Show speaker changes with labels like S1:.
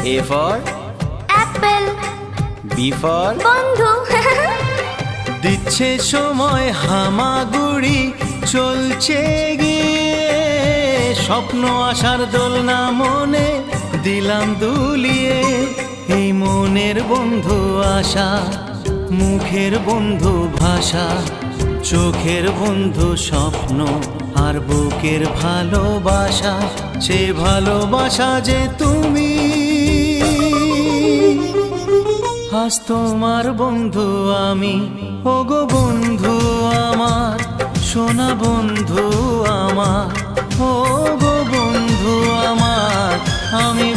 S1: A for
S2: apple,
S1: B for
S2: বন্ধু।
S1: দিচ্ছে সময় হামাগুড়ি চলছে গিয়ে, স্বপ্ন আশার দোলনা মনে দিলাম দুলিয়ে। এই মনের বন্ধু আশা, মুখের বন্ধু ভাষা, চোখের বন্ধু স্বপ্ন, আর বুকের ভালোবাসা। সে ভালোবাসা যে তুমি, আজ তোমার বন্ধু আমি। ওগো বন্ধু আমার, সোনা বন্ধু আমার, ওগো বন্ধু আমার, আমি